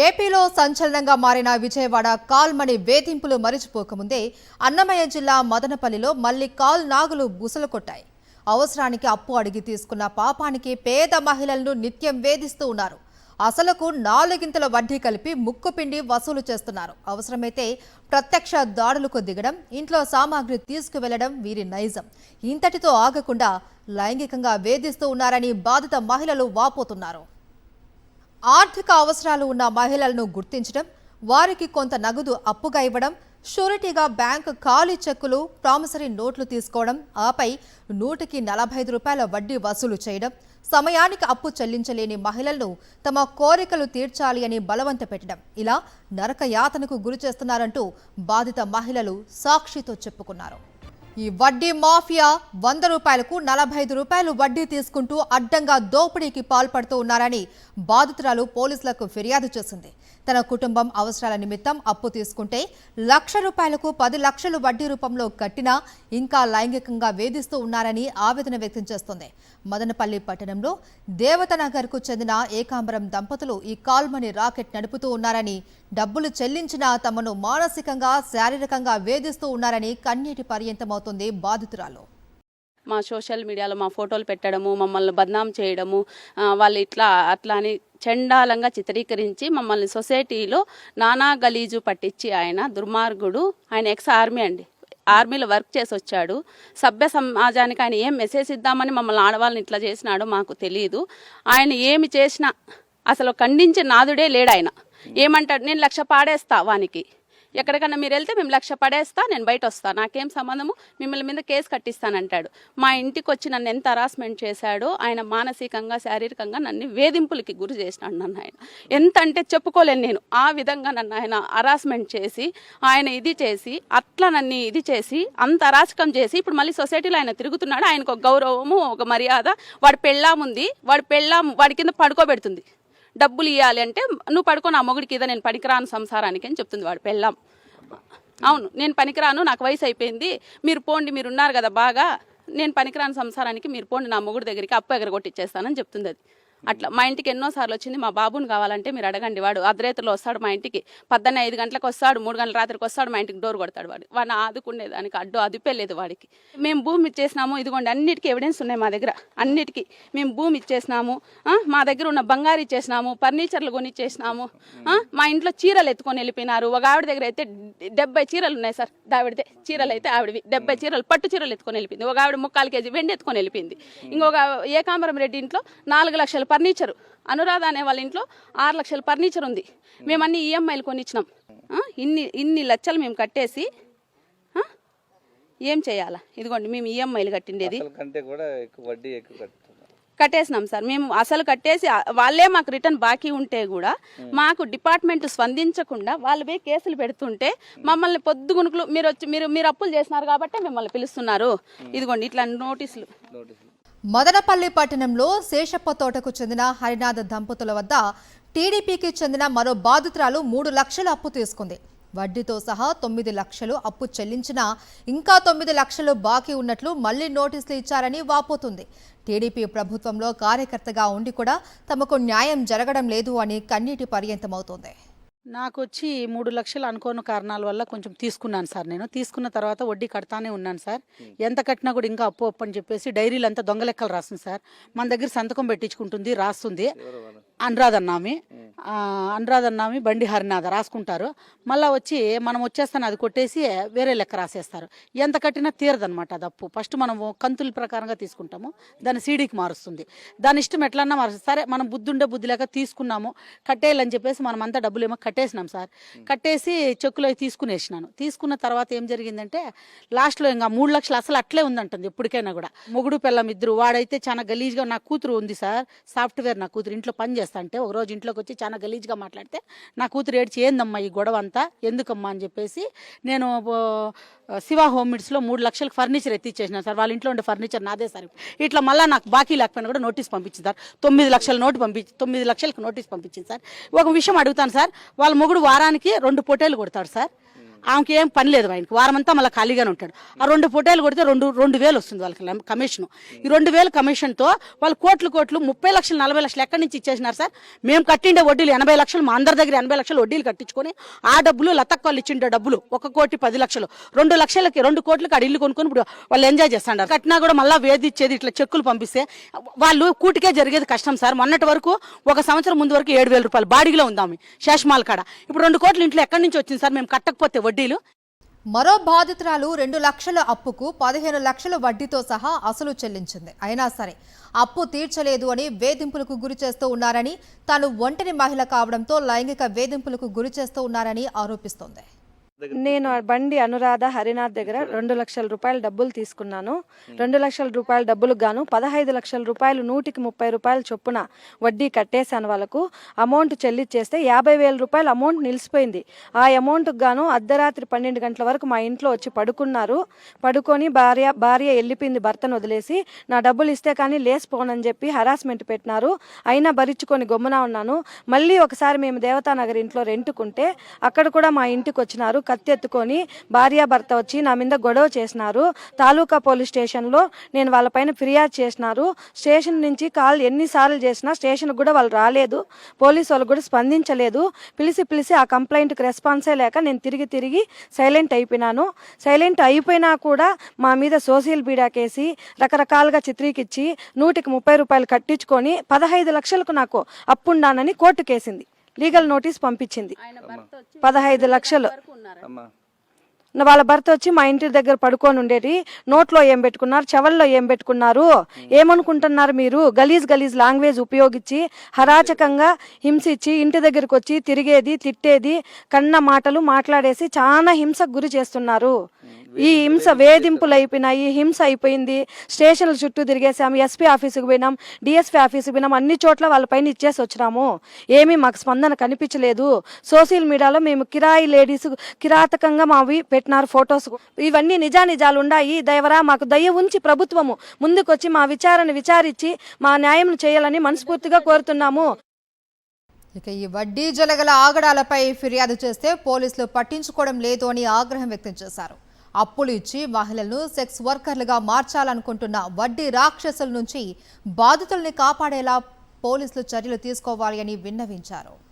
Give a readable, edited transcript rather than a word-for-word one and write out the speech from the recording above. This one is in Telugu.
ఏపీలో సంచలనంగా మారిన విజయవాడ కాల్మణి వేధింపులు మరిచిపోకముందే అన్నమయ్య జిల్లా మదనపల్లిలో మళ్లీ కాల్ నాగులు బుసలు కొట్టాయి. అవసరానికి అప్పు అడిగి తీసుకున్న పాపానికి పేద మహిళలను నిత్యం వేధిస్తూ ఉన్నారు. అసలుకు 4 వడ్డీ కలిపి ముక్కుపిండి వసూలు చేస్తున్నారు. అవసరమైతే ప్రత్యక్ష దాడులకు దిగడం, ఇంట్లో సామాగ్రి తీసుకువెళ్లడం వీరి నైజం. ఇంతటితో ఆగకుండా లైంగికంగా వేధిస్తూ ఉన్నారని బాధిత మహిళలు వాపోతున్నారు. ఆర్థిక అవసరాలు ఉన్న మహిళలను గుర్తించడం, వారికి కొంత నగదు అప్పుగా ఇవ్వడం, షూరిటీగా బ్యాంకు ఖాళీ చెక్కులు, ప్రామిసరీ నోట్లు తీసుకోవడం, ఆపై 145 రూపాయల వడ్డీ వసూలు చేయడం, సమయానికి అప్పు చెల్లించలేని మహిళలను తమ కోరికలు తీర్చాలి అని బలవంత పెట్టడం, ఇలా నరక యాతనకు గురి చేస్తున్నారంటూ బాధిత మహిళలు సాక్షితో చెప్పుకున్నారు. ఈ వడ్డీ మాఫియా 100 రూపాయలకు 45 రూపాయలు వడ్డీ తీసుకుంటూ అడ్డంగా దోపిడీకి పాల్పడుతూ ఉన్నారని బాధితురాలు పోలీసులకు ఫిర్యాదు చేసింది. తన కుటుంబం అవసరాల నిమిత్తం అప్పు తీసుకుంటే 1,00,000 రూపాయలకు 10 లక్షలు వడ్డీ రూపంలో కట్టినా ఇంకా లైంగికంగా వేధిస్తూ ఉన్నారని ఆవేదన వ్యక్తం చేస్తోంది. మదనపల్లి పట్టణంలో దేవతనగర్కు చెందిన ఏకాంబరం దంపతులు ఈ కాల్మణి రాకెట్ నడుపుతూ ఉన్నారని, డబ్బులు చెల్లించినా తమను మానసికంగా, శారీరకంగా వేధిస్తూ ఉన్నారని కన్నీటి పర్యంతమవుతుంది బాధితురాలు. మా సోషల్ మీడియాలో మా ఫోటోలు పెట్టడము, మమ్మల్ని బద్నాం చేయడము, వాళ్ళు అట్లా అని చండాలంగా చిత్రీకరించి మమ్మల్ని సొసైటీలో నానా గలీజు పట్టించి, ఆయన దుర్మార్గుడు. ఆయన ఎక్స్ ఆర్మీ అండి, ఆర్మీలో వర్క్ చేసి వచ్చాడు. సభ్య సమాజానికి ఆయన ఏం మెసేజ్ ఇద్దామని మమ్మల్ని ఆడవాళ్ళని ఇట్లా చేసినాడో మాకు తెలియదు. ఆయన ఏమి చేసినా అసలు ఖండించే నాదుడే లేడు. ఆయన ఏమంటాడు, నేను 1,00,000 పాడేస్తా, వానికి ఎక్కడికన్నా మీరు వెళ్తే మేము 1,00,000 పడేస్తా, నేను బయట వస్తా, నాకేం సంబంధము, మిమ్మల్ని మీద కేసు కట్టిస్తానంటాడు. మా ఇంటికి వచ్చి నన్ను ఎంత హరాస్మెంట్ చేశాడో ఆయన, మానసికంగా, శారీరకంగా నన్ను వేధింపులకి గురి చేసినాడు. నన్ను ఆయన ఎంత అంటే చెప్పుకోలేను నేను. ఆ విధంగా నన్ను ఆయన హరాస్మెంట్ చేసి, ఆయన ఇది చేసి, అట్లా నన్ను ఇది చేసి, అంత అరాచకం చేసి, ఇప్పుడు మళ్ళీ సొసైటీలో ఆయన తిరుగుతున్నాడు. ఆయనకు ఒక గౌరవము, ఒక మర్యాద. వాడి పెళ్ళాం ఉంది, వాడి కింద పడుకోబెడుతుంది. డబ్బులు ఇవ్వాలి అంటే, నువ్వు పడుకో, నా మొగుడికి ఇదా, నేను పనికిరాను సంసారానికి అని చెప్తుంది వాడు పెళ్ళాం. అవును, నేను పనికిరాను, నాకు వయసు అయిపోయింది, మీరు పోండి, మీరు ఉన్నారు కదా బాగా, నేను పనికిరాను సంసారానికి, మీరు పోండి, నా మొగుడి దగ్గరికి అప్పు ఎగరగొట్టిచ్చేస్తానని చెప్తుంది. అది అట్లా మా ఇంటికి ఎన్నోసార్లు వచ్చింది. మా బాబుని కావాలంటే మీరు అడగండి, వాడు అర్ధరాత్రిలో వస్తాడు మా ఇంటికి, 5 గంటలకు వస్తాడు, 3 గంటల రాత్రికి వస్తాడు, మా ఇంటికి డోర్ కొడతాడు. వాడిని ఆదుకునేదానికి అదుపే లేదు వాడికి. మేము భూమి ఇచ్చేసినాము, ఇదిగోండి అన్నిటికీ ఎవిడెన్స్ ఉన్నాయి మా దగ్గర, అన్నిటికీ మేము భూమి ఇచ్చేసినాము, మా దగ్గర ఉన్న బంగారు ఇచ్చేసినాము, ఫర్నిచర్లు కొని ఇచ్చేసినాము, మా ఇంట్లో చీరలు ఎత్తుకొని వెళ్ళిపోయినారు. ఒక ఆవిడ దగ్గర అయితే 70 చీరలు ఉన్నాయి సార్, ఆవిడదే చీరలు అయితే ఆవిడవి 70 చీరలు, పట్టు చీరలు ఎత్తుకొని వెళ్ళిపోయింది. ఒక ఆవిడ 3/4 కేజీ వెండి ఎత్తుకొని వెళ్ళిపోయింది. ఇంకొక ఏకాంబరం రెడ్డి ఇంట్లో 4 లక్షల ఫర్నిచర్, అనురాధ అనే వాళ్ళ ఇంట్లో 6 లక్షల ఫర్నిచర్ ఉంది. మేము అన్ని ఈఎంఐలు కొనిచ్చినాం. ఇన్ని లక్షలు మేము కట్టేసి ఏం చేయాలా? ఇదిగోండి మేము ఈఎంఐలు కట్టిండేది కట్టేసినాం సార్. మేము అసలు కట్టేసి వాళ్ళే మాకు రిటర్న్ బాకీ ఉంటే కూడా మాకు డిపార్ట్మెంట్ స్పందించకుండా వాళ్ళు పోయి కేసులు పెడుతుంటే మమ్మల్ని పొద్దుగునుకులు మీరు అప్పులు చేసినారు కాబట్టి మిమ్మల్ని పిలుస్తున్నారు. ఇదిగోండి ఇట్లా నోటీసులు. మదనపల్లి పట్టణంలో శేషప్ప తోటకు చెందిన హరినాథ్ దంపతుల వద్ద టీడీపీకి చెందిన మరో బాధితురాలు 3 లక్షల అప్పు తీసుకుంది. వడ్డీతో సహా 9 లక్షలు అప్పు చెల్లించినా ఇంకా 9 లక్షలు బాకీ ఉన్నట్లు మళ్లీ నోటీసులు ఇచ్చారని వాపోతుంది. టీడీపీ ప్రభుత్వంలో కార్యకర్తగా ఉండి కూడా తమకు న్యాయం జరగడం లేదు అని కన్నీటి పర్యంతమవుతోంది. నాకు వచ్చి 3 లక్షలు అనుకోని కారణాల వల్ల కొంచెం తీసుకున్నాను సార్. నేను తీసుకున్న తర్వాత వడ్డీ కడతానే ఉన్నాను సార్. ఎంత కట్టినా కూడా ఇంకా అప్పు అని చెప్పేసి డైరీలు అంతా దొంగ లెక్కలు రాస్తుంది సార్. మన దగ్గర సంతకం పెట్టించుకుంటుంది, రాస్తుంది. అనురాధ అన్నామి బండి హరినాథ రాసుకుంటారు. మళ్ళీ వచ్చి మనం వచ్చేస్తాను అది కొట్టేసి వేరే లెక్క రాసేస్తారు. ఎంత కట్టినా తీరదనమాట అది అప్పు. ఫస్ట్ మనం కంతుల ప్రకారంగా తీసుకుంటాము, దాన్ని సీడీకి మారుస్తుంది. దాని ఇష్టం ఎట్లన్నా మారుస్తుంది. సరే మనం బుద్ధి లేక తీసుకున్నాము, కట్టేయాలని చెప్పేసి మనం అంతా డబ్బులు ఏమో కట్టేసినాం సార్. కట్టేసి చెక్కులో తీసుకునేసినాను. తీసుకున్న తర్వాత ఏం జరిగిందంటే లాస్ట్లో ఇంకా 3 లక్షలు అసలు అట్లే ఉందంటుంది ఎప్పటికైనా కూడా. మొగుడు పిల్లం ఇద్దరు. వాడైతే చాలా గలీజ్గా, నా కూతురు ఉంది సార్, సాఫ్ట్వేర్ నా కూతురు, ఇంట్లో పని చేస్తా అంటే ఒకరోజు ఇంట్లోకి వచ్చి చాలా గలీజ్గా మాట్లాడితే నా కూతురు ఏడ్చి, ఏందమ్మా ఈ గొడవ అంతా, ఎందుకమ్మా అని చెప్పేసి నేను శివ హోమ్ మీడ్స్లో 3 లక్షలకు ఫర్నిచర్ ఎత్తిచ్చేసినాను సార్. వాళ్ళ ఇంట్లో ఉండే ఫర్నిచర్ నాదే సార్. ఇట్లా మళ్ళీ నాకు బాకీ లేకపోయినా కూడా నోటీస్ పంపించింది సార్. 9 లక్షల 9 లక్షలకు నోటీస్ పంపించింది సార్. ఒక విషయం అడుగుతాను సార్, వాళ్ళ మొగుడు వారానికి 2 పొటేలు కొడతాడు సార్. ఆమెకి ఏం పని లేదు, ఆయనకి వారమంతా మళ్ళీ ఖాళీగానే ఉంటాడు. ఆ 2 ఫోటోలు కొడితే 2,000 వస్తుంది వాళ్ళకి కమిషన్. ఈ 2,000 కమిషన్తో వాళ్ళు కోట్లు 30 లక్షలు 40 లక్షలు ఎక్కడి నుంచి ఇచ్చేసినారు సార్. మేము కట్టిండే వడ్డీలు 80 లక్షలు, మా అందరి దగ్గర 80 లక్షలు వడ్డీలు కట్టించుకొని ఆ డబ్బులు లతక్ వాళ్ళు ఇచ్చిండే డబ్బులు 1,10,00,000, 2 లక్షలకి 2 కోట్లకి ఆడ ఇల్లు కొనుక్కొని ఇప్పుడు వాళ్ళు ఎంజాయ్ చేస్తున్నారు. కట్టినా కూడా మళ్ళీ వేధించేది, ఇట్లా చెక్కులు పంపిస్తే వాళ్ళు కూటికే జరిగేది కష్టం సార్. మొన్నటి వరకు 1 సంవత్సరం ముందు వరకు 7,000 రూపాయలు బాడీలో ఉందాము శేషమాల్ కాడ. ఇప్పుడు 2 కోట్ల ఇంట్లో ఎక్కడి నుంచి వచ్చింది సార్ మేము కట్టకపోతే వడ్డీలు. మరో బాధితురాలు 2 లక్షల అప్పుకు 15 లక్షల వడ్డీతో సహా అసలు చెల్లించింది. అయినా సరే అప్పు తీర్చలేదు అని వేధింపులకు గురి చేస్తూ ఉన్నారని, తాను ఒంటరి మహిళ కావడంతో లైంగిక వేధింపులకు గురి చేస్తూ ఉన్నారని ఆరోపిస్తోంది. నేను బండి అనురాధ హరినాథ్ దగ్గర 2 లక్షల రూపాయలు డబ్బులు తీసుకున్నాను. 2 లక్షల రూపాయల డబ్బులకు గాను 15 లక్షల రూపాయలు 100కి 30 రూపాయలు చొప్పున వడ్డీ కట్టేశాను. వాళ్ళకు అమౌంట్ చెల్లించేస్తే 50,000 రూపాయలు అమౌంట్ నిలిచిపోయింది. ఆ అమౌంట్కి గాను అర్ధరాత్రి 12 గంటల వరకు మా ఇంట్లో వచ్చి పడుకున్నారు. పడుకొని భార్య వెళ్ళిపోయింది భర్తను వదిలేసి. నా డబ్బులు ఇస్తే కానీ లేసిపోనని చెప్పి హరాస్మెంట్ పెట్టినారు. అయినా భరించుకొని గమ్మున ఉన్నాను. మళ్ళీ ఒకసారి మేము దేవతానగర్ ఇంట్లో రెంటుకుంటే అక్కడ కూడా మా ఇంటికి వచ్చినారు. కత్తెత్తుకొని భార్యాభర్త వచ్చి నా మీద గొడవ చేసినారు. తాలూకా పోలీస్ స్టేషన్లో నేను వాళ్ళపైన ఫిర్యాదు చేసినారు. స్టేషన్ నుంచి కాల్ ఎన్నిసార్లు చేసినా స్టేషన్కి కూడా వాళ్ళు రాలేదు. పోలీసు వాళ్ళు కూడా స్పందించలేదు. పిలిచి ఆ కంప్లైంట్కి రెస్పాన్సే లేక నేను తిరిగి సైలెంట్ అయిపోయినాను. సైలెంట్ అయిపోయినా కూడా మా మీద సోషల్ మీడియా కేసి రకరకాలుగా చిత్రీకిచ్చి 100కి 30 రూపాయలు కట్టించుకొని 15 లక్షలకు నాకు అప్పుండానని కోర్టు కేసింది. లీగల్ నోటీస్ పంపించింది. 15 లక్షలు. వాళ్ళ భర్త వచ్చి మా ఇంటి దగ్గర పడుకొని ఉండేది. నోట్లో ఏం పెట్టుకున్నారు, చెవుల్లో ఏం పెట్టుకున్నారు, ఏమనుకుంటున్నారు మీరు? గలీజ్ లాంగ్వేజ్ ఉపయోగించి హరాచకంగా హింసించి ఇంటి దగ్గరకు వచ్చి తిరిగేది, తిట్టేది, కన్న మాటలు మాట్లాడేసి చాలా హింసకు గురి చేస్తున్నారు. ఈ హింస వేధింపులు అయిపోయినాయి. హింస అయిపోయింది. స్టేషన్ల చుట్టూ తిరిగేసాము. ఎస్పీ ఆఫీసుకు పోయినాం, డిఎస్పీ ఆఫీసుకు పోయినాం. అన్ని చోట్ల వాళ్ళపైన ఇచ్చేసి వచ్చినాము. ఏమీ మాకు స్పందన కనిపించలేదు. సోషల్ మీడియాలో మేము కిరాయి లేడీస్ కిరాతకంగా మావి పెట్టినారు ఫొటోస్. ఇవన్నీ నిజాలు ఉన్నాయి. దయవరా మాకు దయ ఉంచి ప్రభుత్వము ముందుకొచ్చి మా విచారణ విచారించి మా న్యాయం చేయాలని మనస్ఫూర్తిగా కోరుతున్నాము. ఇక ఈ వడ్డీ జలగల ఆగడాలపై ఫిర్యాదు చేస్తే పోలీసులు పట్టించుకోవడం లేదు అని ఆగ్రహం వ్యక్తం చేశారు. అప్పులు ఇచ్చి మహిళలను సెక్స్ వర్కర్లుగా మార్చాలనుకుంటున్న వడ్డీ రాక్షసుల నుంచి బాధితుల్ని కాపాడేలా పోలీసులు చర్యలు తీసుకోవాలి అని విన్నవించారు.